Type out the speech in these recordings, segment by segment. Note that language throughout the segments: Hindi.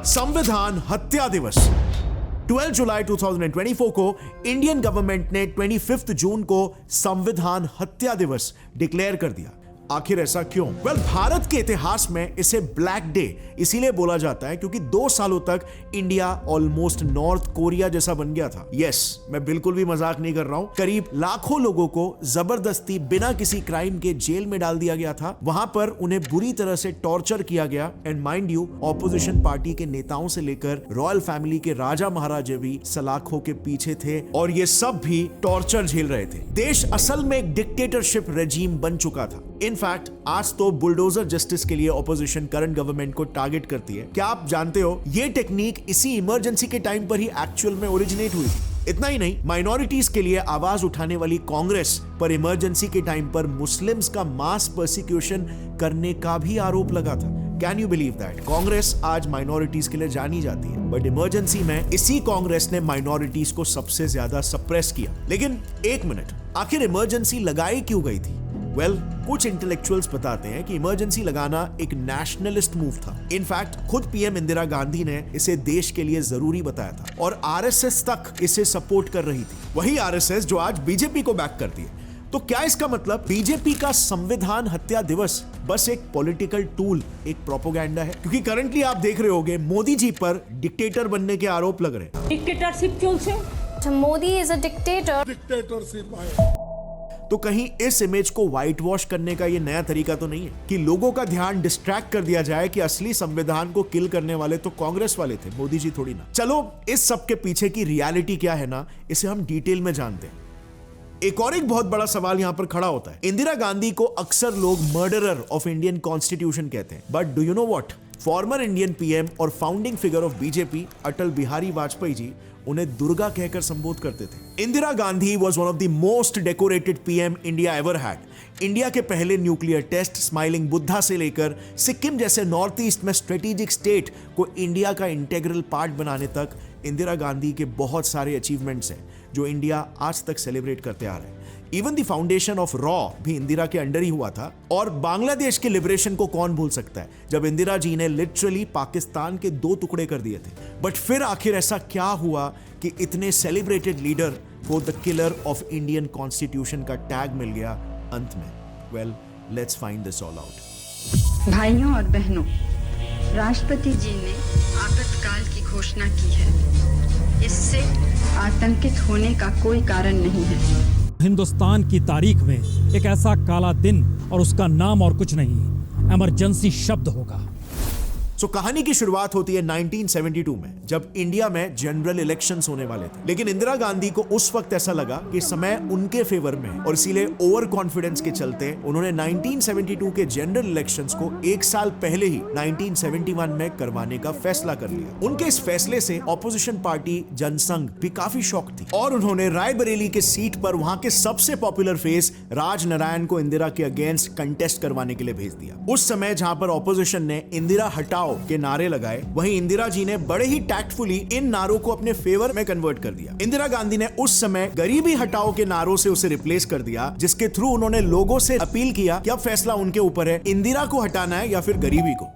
संविधान हत्या दिवस 12 जुलाई 2024 को इंडियन गवर्नमेंट ने 25 जून को संविधान हत्या दिवस डिक्लेयर कर दिया। आखिर ऐसा क्यों? भारत के इतिहास में इसे ब्लैक डे इसीलिए बोला जाता है क्योंकि 2 सालों तक इंडिया ऑलमोस्ट नॉर्थ कोरिया जैसा बन गया था। यस, मैं बिल्कुल भी मजाक नहीं कर रहा हूं। करीब लाखों लोगों को जबरदस्ती बिना किसी क्राइम के जेल में डाल दिया गया था। वहां पर उन्हें बुरी तरह से टॉर्चर किया गया। And mind you, opposition party के नेताओं से लेकर रॉयल फैमिली के राजा महाराजे भी सलाखों के पीछे थे और ये सब भी टॉर्चर झेल रहे थे। देश असल में एक डिक्टेटरशिप रेजीम बन चुका था। इनफैक्ट आज तो बुलडोजर जस्टिस के लिए ऑपोजिशन करंट गवर्नमेंट को टारगेट करती है। क्या आप जानते हो ये टेक्निक इसी इमरजेंसी के टाइम पर ही एक्चुअल में ओरिजिनेट हुई थी। इतना ही नहीं, माइनॉरिटीज के लिए आवाज उठाने वाली कांग्रेस पर इमरजेंसी के टाइम पर मुस्लिम्स का मास परसिक्यूशन करने का भी आरोप लगा था। Can you believe that? Congress आज माइनॉरिटीज के लिए जानी जाती है, बट इमरजेंसी में इसी कांग्रेस ने माइनॉरिटीज को सबसे ज्यादा सप्रेस किया। लेकिन एक मिनट, आखिर इमरजेंसी लगाई क्यों गई थी? कुछ इंटेलेक्चुअल्स बताते हैं कि इमरजेंसी लगाना एक नेशनलिस्ट मूव था। इनफैक्ट खुद पीएम इंदिरा गांधी ने इसे देश के लिए जरूरी बताया था और आरएसएस तक इसे सपोर्ट कर रही थी। वही आरएसएस जो आज बीजेपी को बैक करती है। तो क्या इसका मतलब बीजेपी का संविधान हत्या दिवस बस एक पॉलिटिकल टूल, एक प्रोपेगेंडा है? क्योंकि करंटली आप देख रहे होंगे मोदी जी पर डिक्टेटर बनने के आरोप लग रहे हैं। डिक्टेटरशिप चलছে। Modi is a dictator. Dictatorship है। तो कहीं इस इमेज को व्हाइट वॉश करने का ये नया तरीका तो नहीं है कि लोगों का ध्यान डिस्ट्रैक्ट कर दिया जाए कि असली संविधान को किल करने वाले तो कांग्रेस वाले थे, मोदी जी थोड़ी ना। चलो, इस सब के पीछे की रियलिटी क्या है ना, इसे हम डिटेल में जानते हैं। एक और एक बहुत बड़ा सवाल यहां पर खड़ा होता है। इंदिरा गांधी को अक्सर लोग मर्डरर ऑफ इंडियन कॉन्स्टिट्यूशन कहते हैं, but do you know what? Former Indian PM और founding figure of BJP Atal Bihari Vajpayee ji उन्हें दुर्गा कहकर संबोधित करते थे। Indira Gandhi was one of the most decorated PM India ever had. India के पहले न्यूक्लियर टेस्ट, स्माइलिंग बुद्धा से लेकर सिक्किम जैसे नॉर्थ ईस्ट में स्ट्रेटेजिक स्टेट को इंडिया का इंटेग्रल पार्ट बनाने तक इंदिरा गांधी के बहुत सारे अचीवमेंट्स हैं जो इंडिया आज तक सेलिब्रेट करते आ रहे हैं। Even the foundation of raw भी इंदिरा के अंडर ही हुआ था। और बांग्लादेश के लिबरेशन को कौन भूल सकता है, जब इंदिरा जी ने लिटरली पाकिस्तान के 2 टुकड़े कर दिए थे। बट फिर आखिर ऐसा क्या हुआ कि इतने सेलिब्रेटेड लीडर को the killer of Indian constitution का टैग मिल गया अंत में? Let's find this all out. भाइयों और बहनों, राष्ट्रपति जी ने आपातकाल की घोषणा की है। इससे आतंकित होने का कोई कारण नहीं है। हिंदुस्तान की तारीख में एक ऐसा काला दिन और उसका नाम और कुछ नहीं, इमरजेंसी शब्द होगा। सो कहानी की शुरुआत होती है 1972 में, जब इंडिया में जनरल इलेक्शंस होने वाले थे। लेकिन इंदिरा गांधी को उस वक्त ऐसा लगा कि समय उनके फेवर में है और इसीलिए ओवर कॉन्फिडेंस के चलते उन्होंने 1972 के जनरल इलेक्शंस को 1 साल पहले ही 1971 में करवाने का फैसला कर लिया। उनके इस फैसले से ऑपोजिशन पार्टी जनसंघ भी काफी शॉक थी और उन्होंने रायबरेली के सीट पर वहां के सबसे पॉपुलर फेस राज नारायण को इंदिरा के अगेंस्ट कंटेस्ट करवाने के लिए भेज दिया। उस समय जहां पर ऑपोजिशन ने इंदिरा हटाओ के नारे लगाए, वहीं इंदिरा जी ने बड़े ही टैक्टफुली इन नारों को अपने फेवर में कन्वर्ट कर दिया। इंदिरा गांधी ने उस समय गरीबी हटाओ के नारों से उसे रिप्लेस कर दिया, जिसके थ्रू उन्होंने लोगों से अपील किया कि अब फैसला उनके ऊपर है, इंदिरा को हटाना है या फिर गरीबी को।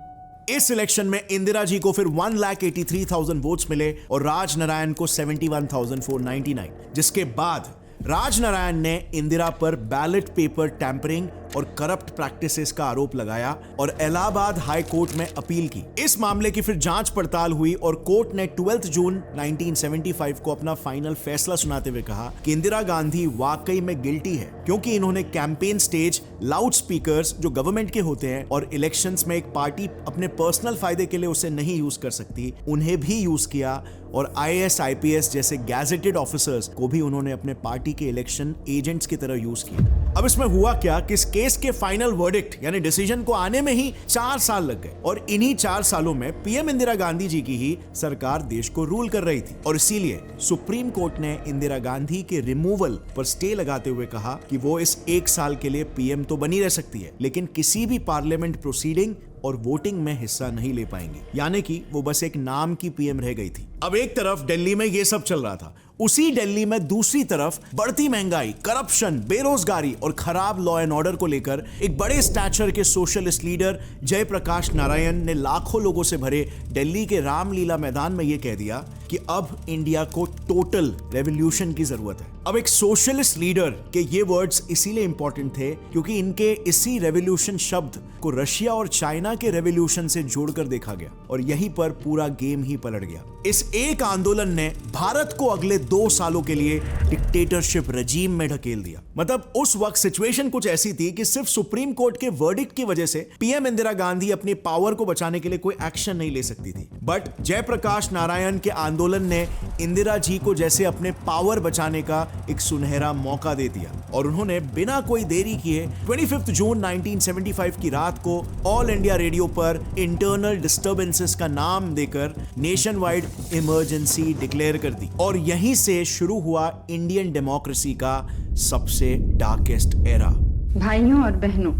इस इलेक्शन में इंदिरा जी को फिर 1,83,000 वोट्स मिले और राज नारायण को 71,499, जिसके बाद राज नारायण ने इंदिरा पर बैलेट पेपर टैंपरिंग और करप्ट प्रैक्टिसेस का आरोप लगाया और इलाहाबाद हाई कोर्ट में अपील की। इस मामले की फिर जांच पड़ताल हुई और कोर्ट ने 12 जून 1975 को अपना फाइनल फैसला सुनाते हुए कहा कि इंदिरा गांधी वाकई में गिल्टी है, क्योंकि इन्होंने कैंपेन स्टेज, लाउड स्पीकर्स जो गवर्नमेंट के होते हैं और इलेक्शंस में एक पार्टी अपने पर्सनल फायदे के लिए उसे नहीं यूज कर सकती, उन्हें भी यूज किया और IAS, IPS जैसे गैजेटेड ऑफिसर्स को भी उन्होंने अपने पार्टी के इलेक्शन एजेंट्स की तरह यूज किया। अब इसमें हुआ क्या कि इस केस के फाइनल वर्डिक्ट यानी डिसीजन को आने में ही 4 साल लग गए और इन्हीं 4 सालों में पीएम इंदिरा गांधी जी की ही सरकार देश को रूल कर रही थी और इसीलिए सुप्रीम कोर्ट ने इंदिरा गांधी के रिमूवल पर स्टे लगाते हुए कहा कि वो इस 1 साल के लिए पीएम तो बनी रह सकती है, लेकिन किसी भी पार्लियामेंट प्रोसीडिंग और वोटिंग में हिस्सा नहीं ले पाएंगी, यानी कि वो बस एक नाम की पीएम रह गई थी। अब एक तरफ दिल्ली में ये सब चल रहा था उसी दिल्ली में दूसरी तरफ बढ़ती महंगाई, करप्शन, बेरोजगारी और खराब लॉ एंड ऑर्डर को लेकर एक बड़े स्टैचर के सोशलिस्ट लीडर जयप्रकाश नारायण ने लाखों लोगों से भरे दिल्ली के रामलीला मैदान में यह कह दिया कि अब इंडिया को टोटल रेवोल्यूशन की जरूरत है। अब एक सोशलिस्ट लीडर के ये वर्ड्स इसीलिए इंपॉर्टेंट थे क्योंकि इनके इसी रेवोल्यूशन शब्द को रशिया और चाइना के रेवोल्यूशन से जोड़कर देखा गया और यहीं पर पूरा गेम ही पलट गया। इस एक आंदोलन ने भारत को अगले 2 सालों के लिए डिक्टेटरशिप रजीम में ढकेल दिया। मतलब उस वक्त सिचुएशन कुछ ऐसी थी कि सिर्फ सुप्रीम कोर्ट के वर्डिक्ट की वजह से पीएम इंदिरा गांधी अपनी पावर को बचाने के लिए कोई एक्शन नहीं ले सकती थी। बट जयप्रकाश नारायण के आंदोलन ने इंदिरा जी को जैसे अपने पावर बचाने का एक सुनहरा मौका दे दिया और उन्होंने बिना कोई देरी किए 25 जून 1975 की रात को ऑल इंडिया रेडियो पर इंटरनल डिस्टर्बेंसेस का नाम देकर नेशन वाइड इमरजेंसी डिक्लेयर कर दी और यहीं से शुरू हुआ इंडियन डेमोक्रेसी का सबसे डार्केस्ट एरा। भाइयों और बहनों,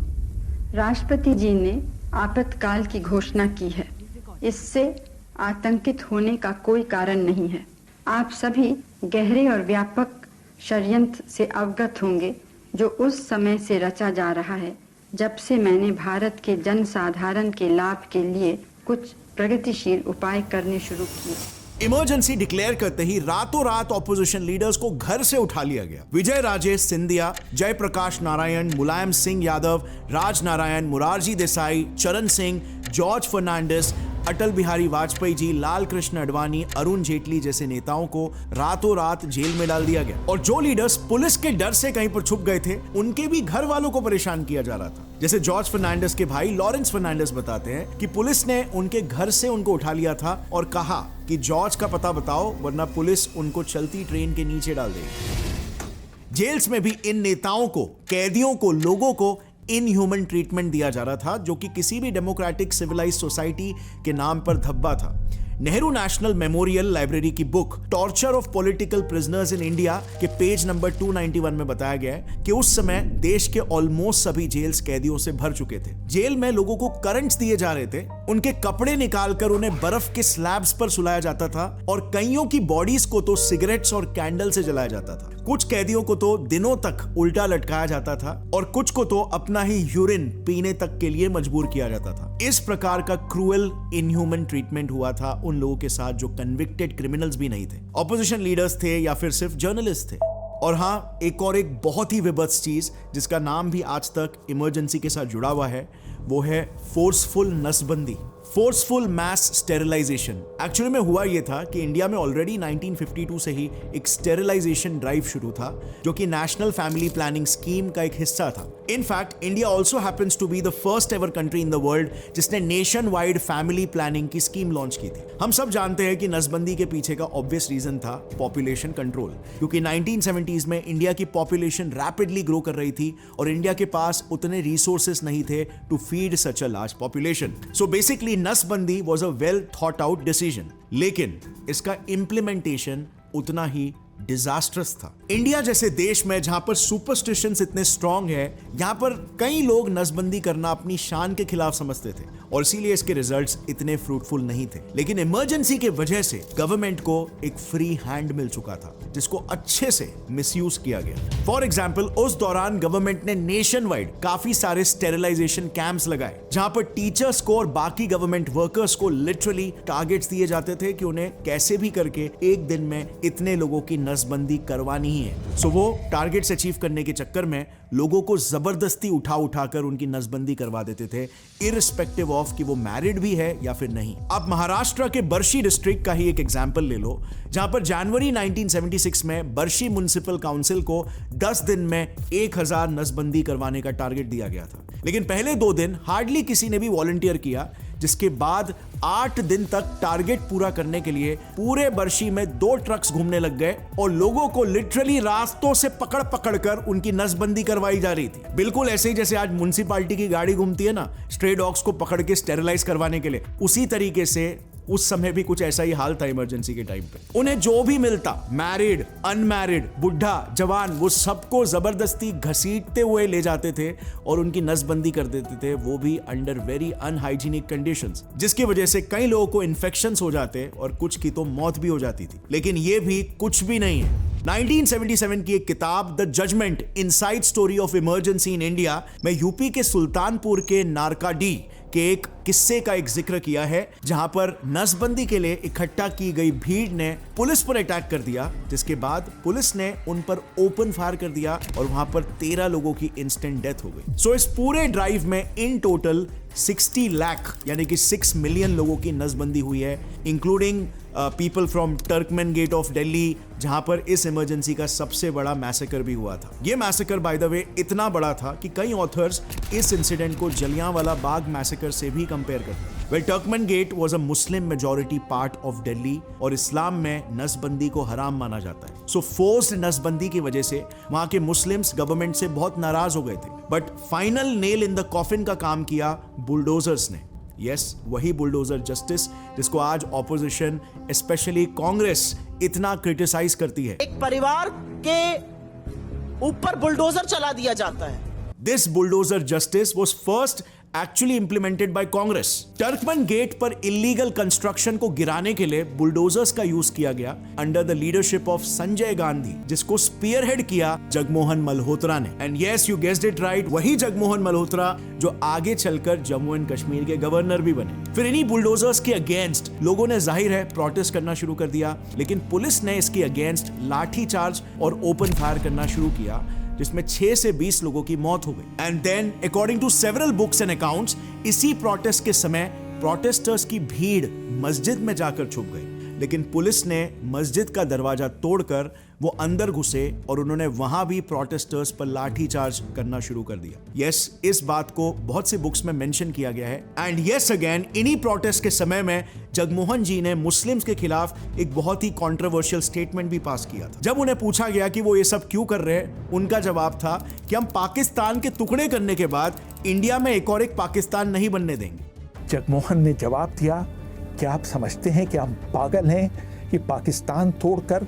राष्ट्रपति जी ने आपातकाल की घोषणा की है। इससे आतंकित होने का कोई कारण नहीं है। आप सभी गहरे और व्यापक षड्यंत्र से अवगत होंगे जो उस समय से रचा जा रहा है जब से मैंने भारत के जनसाधारण के लाभ के लिए कुछ प्रगतिशील उपाय करने शुरू किए। इमरजेंसी डिक्लेयर करते ही रातों रात ऑपोजिशन लीडर्स को घर से उठा लिया गया। विजय राजेश सिंधिया, जयप्रकाश नारायण, मुलायम सिंह यादव, राज नारायण, मुरारजी देसाई, चरण सिंह, जॉर्ज फर्नांडिस, अटल बिहारी वाजपेयी जी, लाल कृष्ण आडवाणी, अरुण जेटली जैसे नेताओं को रातों रात जेल में डाल दिया गया और जो लीडर्स पुलिस के डर से कहीं पर छुप गए थे उनके भी घर वालों को परेशान किया जा रहा था। जैसे जॉर्ज फर्नांडिस के भाई लॉरेंस फर्नांडिस बताते हैं कि पुलिस ने उनके घर से उनको उठा लिया था और कहा कि जॉर्ज का पता बताओ वरना पुलिस उनको चलती ट्रेन के नीचे डाल देगी। जेल्स में भी इन नेताओं को, कैदियों को, लोगों को इनह्यूमन ट्रीटमेंट दिया जा रहा था जो कि किसी भी डेमोक्रेटिक सिविलाइज सोसाइटी के नाम पर धब्बा था। नेहरू नेशनल मेमोरियल लाइब्रेरी की book torture of political prisoners in India के पेज नंबर 291 में बताया गया है कि उस समय देश के ऑलमोस्ट सभी जेल्स कैदियों से भर चुके थे। जेल में लोगों को करंट्स दिए जा रहे थे, उनके कपड़े निकालकर उन्हें बर्फ के स्लैब्स पर सुलाया जाता था और कईयों की बॉडीज को तो सिगरेट्स और कैंडल से जलाया जाता था। कुछ कैदियों को तो दिनों तक उल्टा लटकाया जाता था और कुछ को तो अपना ही यूरिन पीने तक के लिए मजबूर किया जाता था। इस प्रकार का क्रूअल इनह्यूमन ट्रीटमेंट हुआ था उन लोगों के साथ जो कन्विक्टेड क्रिमिनल्स भी नहीं थे, ऑपोजिशन लीडर्स थे या फिर सिर्फ जर्नलिस्ट थे। और हाँ, एक बहुत ही विभत्स चीज जिसका नाम भी आज तक इमरजेंसी के साथ जुड़ा हुआ है वो है फोर्सफुल नसबंदी, फोर्सफुल मैस स्टेरिलाइजेशन। एक्चुअली में हुआ यह था कि इंडिया में ऑलरेडी 1952 से ही एक स्टेरिलाइजेशन ड्राइव शुरू था जो कि नेशनल फैमिली प्लानिंग स्कीम का एक हिस्सा था। In fact India also happens to be the first ever country in the world जिसने नेशन वाइड फैमिली प्लानिंग की स्कीम लॉन्च की थी। हम सब जानते हैं कि नसबंदी के पीछे का ऑब्वियस रीजन था पॉपुलेशन कंट्रोल, क्योंकि 1970s में इंडिया की पॉपुलेशन रैपिडली ग्रो कर रही थी और इंडिया के पास उतने रिसोर्सेस नहीं थे to feed such a large population. So basically नसबंदी was a well thought out decision, लेकिन इसका इंप्लीमेंटेशन उतना ही डिजास्ट्रस था। इंडिया जैसे देश में जहां पर सुपरस्टिशंस इतने स्ट्रांग है, यहां पर कई लोग नसबंदी करना अपनी शान के खिलाफ समझते थे और इसीलिए इसके रिजल्ट्स इतने फ्रूटफुल नहीं थे। लेकिन इमरजेंसी के वजह से गवर्नमेंट को एक फ्री हैंड मिल चुका था जिसको अच्छे से मिसयूज किया गया। फॉर एग्जाम्पल, उस दौरान गवर्नमेंट ने नेशन वाइड काफी सारे स्टेरिलाइजेशन कैंप्स लगाए जहां पर टीचर्स को और बाकी गवर्नमेंट वर्कर्स को लिटरली टारगेट्स दिए जाते थे कि उन्हें कैसे भी करके एक दिन में इतने लोगों की नसबंदी करवानी ही है। सो वो टारगेट्स अचीव करने के चक्कर में लोगों को जबरदस्ती उठाकर उनकी नसबंदी करवा देते थे, इररिस्पेक्टिव ऑफ कि वो मैरिड भी है या फिर नहीं। आप महाराष्ट्र के बर्शी डिस्ट्रिक्ट का ही एक एग्जांपल ले लो, जहां पर जनवरी 1976 में बर्शी म्युनिसिपल काउंसिल को 10 दिन में 1000 नसबंदी करवाने का टारगेट दिया गया था। लेकिन पहले 2 दिन हार्डली किसी ने भी वॉलंटियर किया, जिसके बाद 8 दिन तक टारगेट पूरा करने के लिए पूरे बर्शी में 2 ट्रक्स घूमने लग गए और लोगों को लिटरली रास्तों से पकड़ कर उनकी नसबंदी करवाई जा रही थी। बिल्कुल ऐसे ही जैसे आज म्युनिसिपैलिटी की गाड़ी घूमती है ना, स्ट्रे डॉग्स को पकड़ के स्टेरिलाइज करवाने के लिए, उसी तरीके से उस समय भी कुछ ऐसा ही हाल था इमरजेंसी के टाइम पे। उन्हें जो भी मिलता, मैरिड, अनमैरिड, बुढ़ा, जवान, वो सबको जबरदस्ती घसीटते हुए ले जाते थे और उनकी नसबंदी कर देते थे, वो भी अंडर वेरी अनहाइजीनिक कंडीशंस, जिसकी वजह से कई लोगों को इन्फेक्शंस हो जाते और कुछ की तो मौत भी हो जाती थी। लेकिन ये भी कुछ भी नहीं है। 1977 की एक किताब the judgement inside story of emergency in India में यूपी के सुल्तानपुर के नारकाडी के एक किस्से का एक जिक्र किया है, जहां पर नसबंदी के लिए इकट्ठा की गई भीड़ ने पुलिस पर अटैक कर दिया, जिसके बाद पुलिस ने उन पर ओपन फायर कर दिया और वहां पर 13 लोगों की इंस्टेंट डेथ हो गई। सो इस पूरे ड्राइव में इन टोटल 60 लाख यानी कि 6 मिलियन लोगों की नसबंदी हुई है, including people from Turkman Gate of Delhi, जहां पर इस इमरजेंसी का सबसे बड़ा मैसेकर भी हुआ था। यह मैसेकर बाय द वे इतना बड़ा था कि कई ऑथर्स इस इंसिडेंट को जलियांवाला बाग मैसेकर से भी कंपेयर करते हैं। Well, Turkman Gate was a Muslim majority part of Delhi और इस्लाम में नसबंदी को हराम माना जाता है। सो फोर्स्ड नसबंदी की वजह से वहां के मुस्लिम्स गवर्नमेंट से बहुत नाराज हो गए थे, but final nail in the coffin का काम किया बुलडोजर्स ने। यस, वही बुलडोजर जस्टिस जिसको आज ऑपोजिशन स्पेशली कांग्रेस इतना क्रिटिसाइज करती है। एक परिवार के ऊपर बुलडोजर चला दिया जाता है। This bulldozer justice was first actually implemented by Congress. Turkman Gate पर इलीगल कंस्ट्रक्शन को गिराने के लिए बुलडोजर्स का यूज किया गया under the leadership of Sanjay Gandhi, जिसको स्पीयरहेड किया जगमोहन मल्होत्रा ने। And yes, you guessed it right, वही जगमोहन मल्होत्रा जो आगे चलकर जम्मू एंड कश्मीर के गवर्नर भी बने। फिर इन्हीं बुलडोजर्स के अगेंस्ट लोगों ने जाहिर है प्रोटेस्ट करना शुरू कर दिया, लेकिन पुलिस ने इसके अगेंस्ट लाठी चार्ज और ओपन फायर करना शुरू किया, जिसमें 6 से 20 लोगों की मौत हो गई। And then according to several books and accounts, इसी प्रोटेस्ट के समय प्रोटेस्टर्स की भीड़ मस्जिद में जाकर छुप गई, लेकिन पुलिस ने मस्जिद का दरवाजा तोड़कर वो अंदर घुसे और उन्होंने वहां भी प्रोटेस्टर्स पर लाठी चार्ज करना शुरू कर दिया। यस, इस बात को बहुत सी बुक्स में मेंशन किया गया है। एंड यस अगेन, इन्हीं प्रोटेस्ट के समय में जगमोहन जी ने मुस्लिम्स के खिलाफ एक बहुत ही कंट्रोवर्शियल स्टेटमेंट भी पास किया था। जब उन्हें पूछा गया कि वो ये सब क्यों कर रहे हैं, उनका जवाब था कि हम पाकिस्तान के टुकड़े करने के बाद इंडिया में एक और एक पाकिस्तान नहीं बनने देंगे। जगमोहन ने जवाब दिया कि आप समझते हैं कि हम पागल हैं कि पाकिस्तान तोड़कर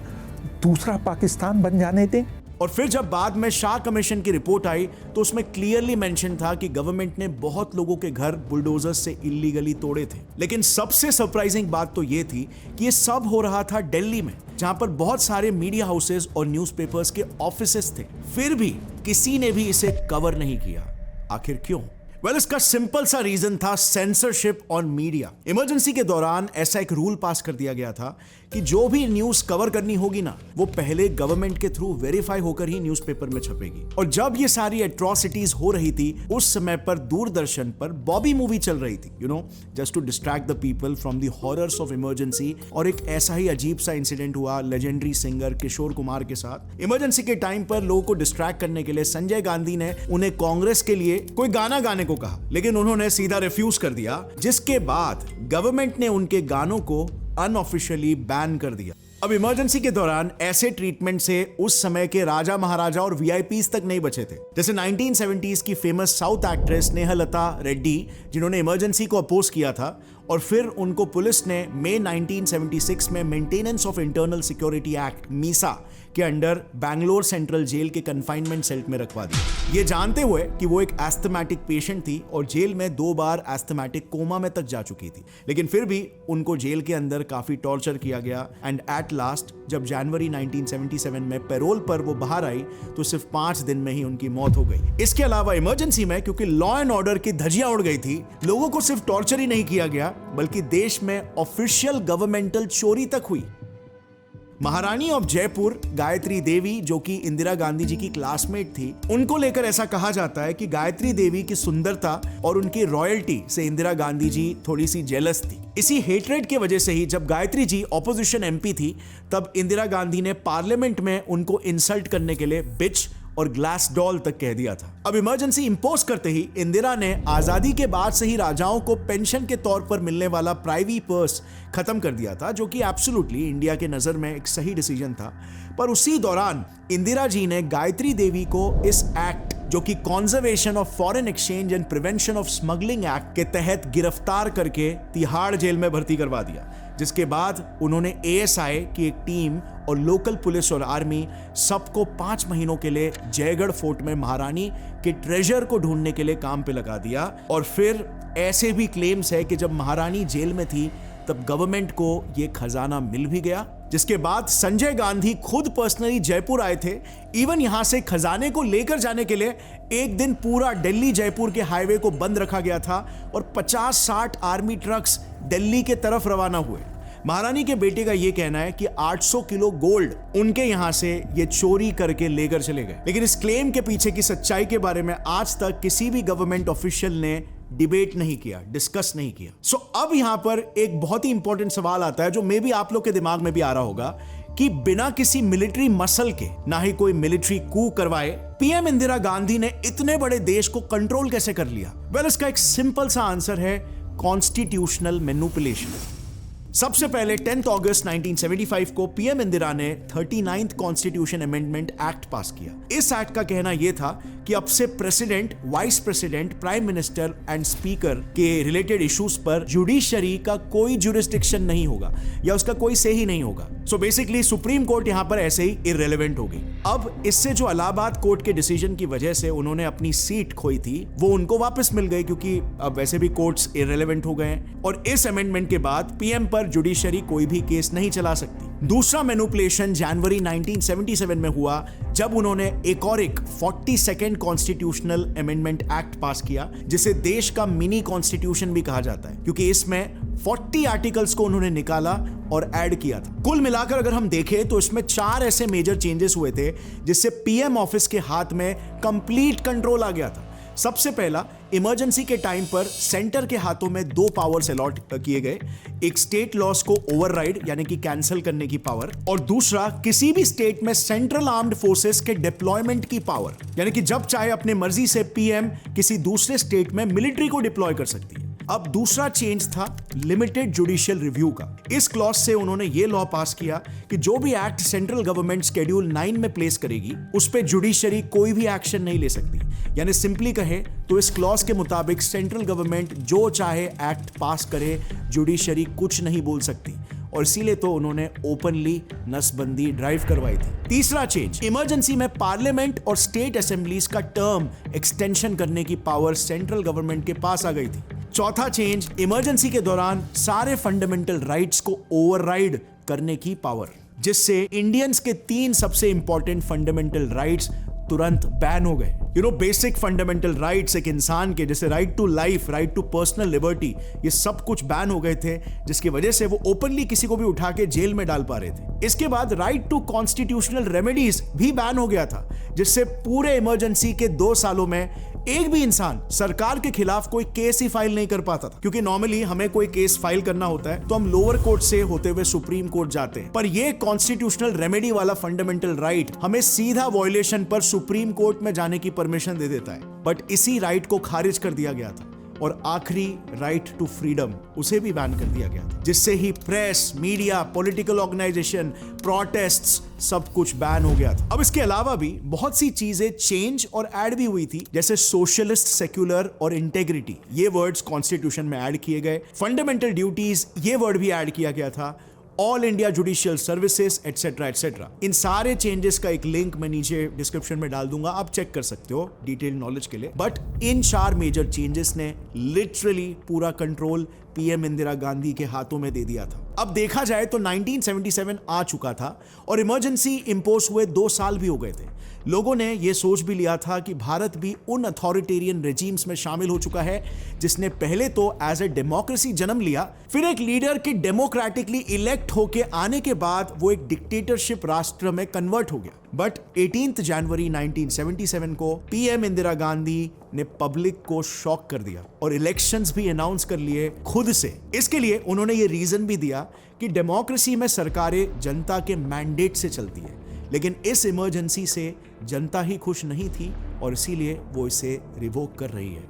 दूसरा पाकिस्तान बन जाने दें। और फिर जब बाद में शाह कमीशन की रिपोर्ट आई तो उसमें क्लियरली मेंशन था कि गवर्नमेंट ने बहुत लोगों के घर बुलडोजर्स से इलीगली तोड़े थे। लेकिन सबसे सरप्राइजिंग बात तो ये थी कि ये सब हो रहा था दिल्ली में, जहां पर बहुत सारे मीडिया हाउसेस और न्यूज़पेपर्स के ऑफिसेस थे। फिर भी किसी ने भी इसे कवर नहीं किया। आखिर क्यों? वेल, इसका सिंपल सा रीजन था सेंसरशिप ऑन मीडिया। इमरजेंसी के दौरान ऐसा एक रूल पास कर दिया गया था कि जो भी न्यूज कवर करनी होगी ना, वो पहले गवर्नमेंट के थ्रू वेरीफाई होकर ही न्यूज़पेपर में छपेगी। और जब ये सारी एट्रोसिटीज हो रही थी, उस समय पर दूरदर्शन पर बॉबी मूवी चल रही थी, you know, just to distract the people from the horrors of emergency. और एक ऐसा ही अजीब सा इंसिडेंट हुआ लेजेंडरी सिंगर किशोर कुमार के साथ। इमरजेंसी के टाइम पर लोगों को डिस्ट्रैक्ट करने के लिए संजय गांधी ने उन्हें कांग्रेस के लिए कोई गाना गाने को कहा, लेकिन उन्होंने सीधा रिफ्यूज कर दिया, जिसके बाद गवर्नमेंट ने उनके गानों को अनऑफिशियली बैन कर दिया। अब इमरजेंसी के दौरान ऐसे ट्रीटमेंट से उस समय के राजा महाराजा और वीआईपीज तक नहीं बचे थे। जैसे 1970s की famous south actress Snehlata Reddy, जिन्होंने इमरजेंसी को अपोज किया था और फिर उनको पुलिस ने मई 1976 में maintenance of internal security act Misa के अंडर बैंगलोर सेंट्रल जेल के कंफाइनमेंट सेल में रखवा दिया, ये जानते हुए कि वो एक एस्थमेटिक पेशेंट थी और जेल में 2 बार एस्थमेटिक कोमा में तक जा चुकी थी। लेकिन फिर भी उनको जेल के अंदर काफी टॉर्चर किया गया एंड एट लास्ट जब जनवरी 1977 में पैरोल पर वो बाहर आई तो सिर्फ 5 दिन में ही उनकी मौत हो गई। इसके अलावा इमरजेंसी में क्योंकि लॉ एंड ऑर्डर की धज्जियां उड़ गई थी, लोगों को सिर्फ टॉर्चर ही नहीं किया गया बल्कि देश में ऑफिशियल गवर्नमेंटल चोरी तक हुई। महारानी ऑफ जयपुर गायत्री देवी, जो कि इंदिरा गांधी जी की क्लासमेट थी, उनको लेकर ऐसा कहा जाता है कि गायत्री देवी की सुंदरता और उनकी रॉयल्टी से इंदिरा गांधी जी थोड़ी सी जेलस थी। इसी हेट्रेड की वजह से ही जब गायत्री जी ऑपोजिशन एमपी थी, तब इंदिरा गांधी ने पार्लियामेंट में उनको इंसल्ट करने के लिए बिच और ग्लास डॉल तक कह दिया था। अब इमरजेंसी इंपोज करते ही इंदिरा ने आजादी के बाद से ही राजाओं को पेंशन के तौर पर मिलने वाला प्राइवी पर्स खत्म कर दिया था, जो कि एब्सोल्युटली इंडिया के नजर में एक सही डिसीजन था। पर उसी दौरान इंदिरा जी ने गायत्री देवी को इस एक्ट जो कि conservation of foreign exchange and prevention of smuggling act के तहत गिरफ्तार करके तिहाड़ जेल में भर्ती करवा दिया, जिसके बाद उन्होंने एएसआई की एक टीम और लोकल पुलिस और आर्मी सबको 5 महीनों के लिए जयगढ़ फोर्ट में महारानी के ट्रेजर को ढूंढने के लिए काम पे लगा दिया। और फिर ऐसे भी क्लेम्स है कि जब महारानी जेल में थी तब गवर्नमेंट को यह खजाना मिल भी गया, जिसके बाद संजय गांधी खुद पर्सनली जयपुर आए थे। इवन यहां से खजाने को लेकर जाने के लिए एक दिन पूरा दिल्ली जयपुर के हाईवे को बंद रखा गया था और 50-60 आर्मी ट्रक्स दिल्ली के तरफ रवाना हुए। महारानी के बेटे का यह कहना है कि 800 किलो गोल्ड उनके यहां से ये चोरी करके लेकर चले गए। लेकिन इस क्लेम के पीछे की सच्चाई के बारे में आज तक किसी भी गवर्नमेंट ऑफिशियल ने डिबेट नहीं किया, डिस्कस नहीं किया। सो अब यहां पर एक बहुत ही इंपॉर्टेंट सवाल आता है जो मे बी आप लोग के दिमाग में भी आ रहा होगा कि बिना किसी मिलिट्री मसल के, ना ही कोई मिलिट्री कू करवाए, पीएम इंदिरा गांधी ने इतने बड़े देश को कंट्रोल कैसे कर लिया? वेल, इसका एक सिंपल सा आंसर है कॉन्स्टिट्यूशनल मैनिपुलेशन। सबसे पहले 10 अगस्त 1975 को पीएम इंदिरा ने 39th कॉन्स्टिट्यूशन अमेंडमेंट एक्ट पास किया। इस एक्ट का कहना यह था कि अब से president, vice president, prime minister and speaker के रिलेटेड इश्यूज पर जुडिशरी का कोई जुरिस्डिक्शन नहीं होगा या उसका कोई से ही नहीं होगा। सो बेसिकली सुप्रीम कोर्ट यहां पर ऐसे ही इररिलेवेंट होगी। अब इससे जो इलाहाबाद कोर्ट के डिसीजन की वजह से उन्होंने अपनी सीट खोई थी वो उनको वापस मिल गई, क्योंकि अब वैसे भी कोर्ट्स इररिलेवेंट हो गए हैं और इस अमेंडमेंट के बाद पीएम पर जुडिशरी कोई भी केस नहीं चला सकती। दूसरा मैनिपुलेशन जनवरी 1977 में हुआ जब उन्होंने एक 42nd कॉन्स्टिट्यूशनल अमेंडमेंट एक्ट पास किया, जिसे देश का मिनी कॉन्स्टिट्यूशन भी कहा जाता है, क्योंकि इसमें 40 आर्टिकल्स को उन्होंने निकाला और ऐड किया था। कुल मिलाकर अगर हम देखें तो इसमें 4 ऐसे मेजर चेंजेस हुए थे जिससे पीएम ऑफिस के हाथ में कंप्लीट कंट्रोल आ गया था। सबसे पहला, इमरजेंसी के टाइम पर सेंटर के हाथों में 2 पावर्स अलॉट किए गए, एक स्टेट लॉस को ओवरराइड यानी कि कैंसिल करने की पावर, और दूसरा किसी भी स्टेट में सेंट्रल आर्म्ड फोर्सेस के डिप्लॉयमेंट की पावर, यानी कि जब चाहे अपने मर्जी से पीएम किसी दूसरे स्टेट में मिलिट्री को डिप्लॉय कर सकती है। अब दूसरा चेंज था लिमिटेड जुडिशियल रिव्यू का। इस क्लॉज से उन्होंने ये लॉ पास किया कि जो भी एक्ट सेंट्रल गवर्नमेंट शेड्यूल 9 में प्लेस करेगी उस पे जुडिशरी कोई भी एक्शन नहीं ले सकती। यानी सिंपली कहे तो इस क्लॉज के मुताबिक सेंट्रल गवर्नमेंट जो चाहे एक्ट पास करे, जुडिशरी कुछ नहीं बोल सकती, और इसीलिए तो उन्होंने ओपनली नसबंदी ड्राइव करवाई थी। तीसरा चेंज, इमरजेंसी में पार्लियामेंट और स्टेट असेंबलीज का टर्म एक्सटेंशन करने की पावर सेंट्रल गवर्नमेंट के पास आ गई थी। चौथा चेंज, इमरजेंसी के दौरान सारे फंडामेंटल राइट्स को ओवरराइड करने की पावर, जिससे इंडियंस के 3 सबसे इंपॉर्टेंट फंडामेंटल राइट्स तुरंत बैन हो गए। बेसिक फंडामेंटल राइट्स एक इंसान के, जैसे right to life, right to personal liberty, ये सब कुछ बैन हो गए थे, जिसकी वजह से वो ओपनली किसी को भी उठा के जेल में डाल पा रहे थे। इसके बाद राइट टू कॉन्स्टिट्यूशनल रेमेडीज भी बैन हो गया था, जिससे पूरे इमरजेंसी के 2 सालों में एक भी इंसान सरकार के खिलाफ कोई केस ही फाइल नहीं कर पाता था, क्योंकि नॉर्मली हमें कोई केस फाइल करना होता है तो हम लोअर कोर्ट से होते हुए सुप्रीम कोर्ट जाते हैं, पर ये कॉन्स्टिट्यूशनल रेमेडी वाला फंडामेंटल राइट हमें सीधा वायलेशन पर सुप्रीम कोर्ट में जाने की परमिशन दे देता है। बट इसी राइट को खारिज कर दिया गया था, और आखिरी राइट टू फ्रीडम, उसे भी बैन कर दिया गया था, जिससे ही press, media, political organisation, protests, सब कुछ बैन हो गया था। अब इसके अलावा भी बहुत सी चीजें चेंज और ऐड भी हुई थी, जैसे सोशलिस्ट, सेक्युलर और इंटेग्रिटी, ये वर्ड्स कॉन्स्टिट्यूशन में ऐड किए गए। फंडामेंटल ड्यूटीज, ये वर्ड भी ऐड किया गया था। All India judicial services, etcetera etcetera. इन सारे चेंजेस का एक लिंक मैं नीचे डिस्क्रिप्शन में डाल दूंगा, आप चेक कर सकते हो डिटेल नॉलेज के लिए। बट इन 4 मेजर चेंजेस ने लिटरली पूरा कंट्रोल पीएम इंदिरा गांधी के हाथों में दे दिया था। अब देखा जाए तो 1977 आ चुका था और इमरजेंसी इंपोज हुए 2 साल भी हो गए थे। लोगों ने यह सोच भी लिया था कि भारत भी उन अथॉरिटेरियन रेजिम्स में शामिल हो चुका है जिसने पहले तो एज ए डेमोक्रेसी जन्म लिया, फिर एक लीडर के डेमोक्रेटिकली इलेक्ट होके आने के बाद वो एक डिक्टेटरशिप राष्ट्र में कन्वर्ट हो गया। बट 18 जनवरी 1977 को पीएम इंदिरा गांधी ने पब्लिक को शॉक कर दिया और इलेक्शंस भी अनाउंस कर लिए खुद से। इसके लिए उन्होंने ये रीजन भी दिया कि डेमोक्रेसी में सरकारें जनता के मैंडेट से चलती है, लेकिन इस इमरजेंसी से जनता ही खुश नहीं थी और इसीलिए वो इसे रिवोक कर रही है।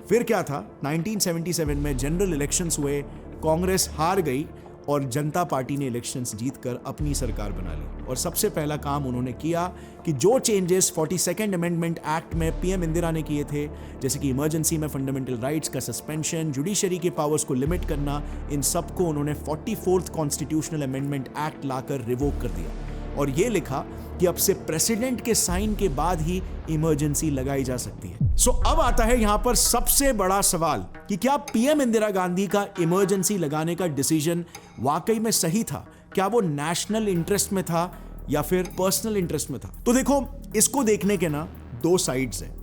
फिर क्या था, 1977 में जनरल इलेक्शंस हुए, कांग्रेस हार गई और जनता पार्टी ने इलेक्शंस जीतकर अपनी सरकार बना ली। और सबसे पहला काम उन्होंने किया कि जो चेंजेस 42nd अमेंडमेंट एक्ट में पीएम इंदिरा ने किए थे, जैसे कि इमरजेंसी में फंडामेंटल राइट्स का सस्पेंशन, जुडिशरी के पावर्स को लिमिट करना, इन सबको उन्होंने 44th कॉन्स्टिट्यूशनल अमेंडमेंट एक्ट लाकर रिवोक कर दिया और ये लिखा कि अब से प्रेसिडेंट के साइन के बाद ही इमरजेंसी लगाई जा सकती है। सो अब आता है यहां पर सबसे बड़ा सवाल कि क्या पीएम इंदिरा गांधी का इमरजेंसी लगाने का डिसीजन वाकई में सही था? क्या वो नेशनल इंटरेस्ट में था या फिर पर्सनल इंटरेस्ट में था? तो देखो, इसको देखने के ना दो साइड्स हैं।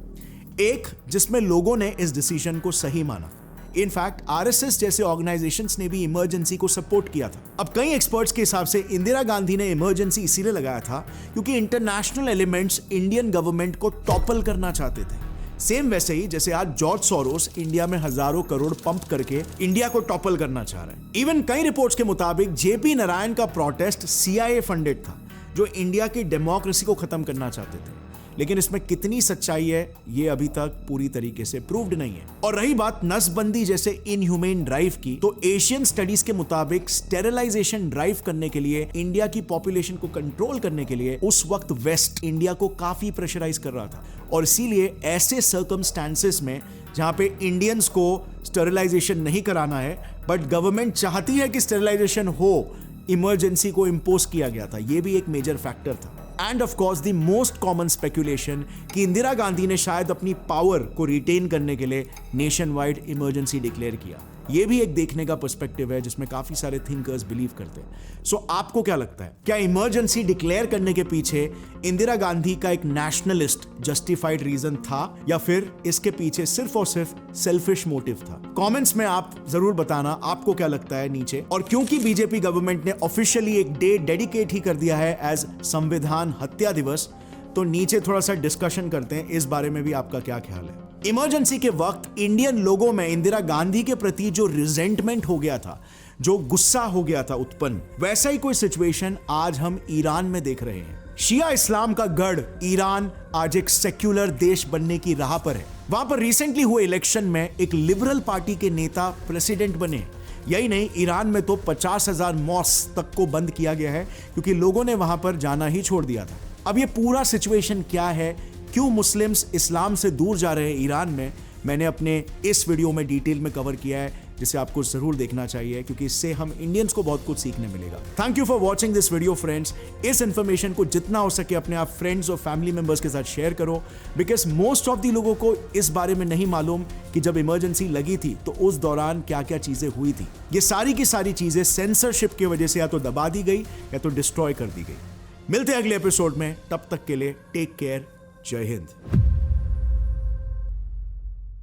एक जिसमें लोगों ने इस डिसीजन को सही माना, इनफैक्ट आरएसएस जैसे ऑर्गेनाइजेशंस ने भी इमरजेंसी को सपोर्ट किया था। अब कई एक्सपर्ट्स के हिसाब से इंदिरा गांधी ने इमरजेंसी इसीलिए लगाया था क्योंकि इंटरनेशनल एलिमेंट्स इंडियन गवर्नमेंट को टॉपल करना चाहते थे। सेम वैसे ही जैसे आज जॉर्ज सोरोस इंडिया में हजारों करोड़ पंप करके इंडिया को टॉपल करना चाह रहे हैं। इवन कई रिपोर्ट्स के मुताबिक जेपी नारायण का प्रोटेस्ट CIA फंडेड था, जो इंडिया की डेमोक्रेसी को खत्म करना चाहते थे। लेकिन इसमें कितनी सच्चाई है ये अभी तक पूरी तरीके से प्रूव्ड नहीं है। और रही बात नसबंदी जैसे इनह्यूमेन ड्राइव की, तो एशियन स्टडीज के मुताबिक स्टेरिलाइजेशन ड्राइव करने के लिए, इंडिया की पॉपुलेशन को कंट्रोल करने के लिए उस वक्त वेस्ट इंडिया को काफी प्रेशराइज कर रहा था। और इसीलिए ऐसे सर्कमस्टेंसेस में जहां पे इंडियंस को स्टेरिलाइजेशन नहीं कराना है बट गवर्नमेंट चाहती है कि स्टेरिलाइजेशन हो, इमरजेंसी को इंपोज किया गया था। यह भी एक मेजर फैक्टर था। End of course the most common speculation कि इंदिरा गांधी ने शायद अपनी पावर को रिटेन करने के लिए नेशन वाइड इमरजेंसी डिक्लेयर किया। यह भी एक देखने का पर्सपेक्टिव है जिसमें काफी सारे थिंकर्स बिलीव करते हैं। सो आपको क्या लगता है, क्या इमरजेंसी डिक्लेयर करने के पीछे इंदिरा गांधी का एक नेशनलिस्ट जस्टिफाइड रीजन था या फिर इसके पीछे सिर्फ और सिर्फ सेल्फिश मोटिव था? कमेंट्स में आप जरूर बताना आपको क्या लगता है नीचे। और क्योंकि बीजेपी गवर्नमेंट ने ऑफिशियली एक डे डेडिकेट ही कर दिया है एज संविधान हत्या दिवस, तो नीचे थोड़ा सा डिस्कशन करते हैं इस बारे में भी आपका क्या ख्याल है। इमरजेंसी के वक्त इंडियन लोगों में इंदिरा गांधी के प्रति जो रिजेंटमेंट हो गया था, जो गुस्सा हो गया था उत्पन्न, वैसा ही कोई सिचुएशन आज हम ईरान में देख रहे हैं। शिया इस्लाम का गढ़ ईरान आज एक सेक्युलर देश बनने की राह पर है। वहां पर रिसेंटली हुए इलेक्शन में एक लिबरल पार्टी के नेता प्रेसिडेंट बने। यही नहीं, ईरान में तो 50,000 मॉस्क तक को बंद किया गया है क्योंकि लोगों ने वहां पर जाना ही छोड़ दिया था। अब ये पूरा सिचुएशन क्या है, क्यों मुस्लिम्स इस्लाम से दूर जा रहे हैं ईरान में, मैंने अपने इस वीडियो में डिटेल में कवर किया है, जिसे आपको जरूर देखना चाहिए क्योंकि इससे हम इंडियंस को बहुत कुछ सीखने मिलेगा। Thank you for watching this video friends. इस इंफॉर्मेशन को जितना हो सके अपने आप फ्रेंड्स और फैमिली मेंबर्स के साथ शेयर करो, बिकॉज मोस्ट ऑफ दी लोगों को इस बारे में नहीं मालूम कि जब इमरजेंसी लगी थी तो उस दौरान क्या क्या चीजें हुई थी। ये सारी की सारी चीजें सेंसरशिप की वजह से या तो दबा दी गई या तो डिस्ट्रॉय कर दी गई। मिलते हैं अगले एपिसोड में, तब तक के लिए टेक केयर, जय हिंद।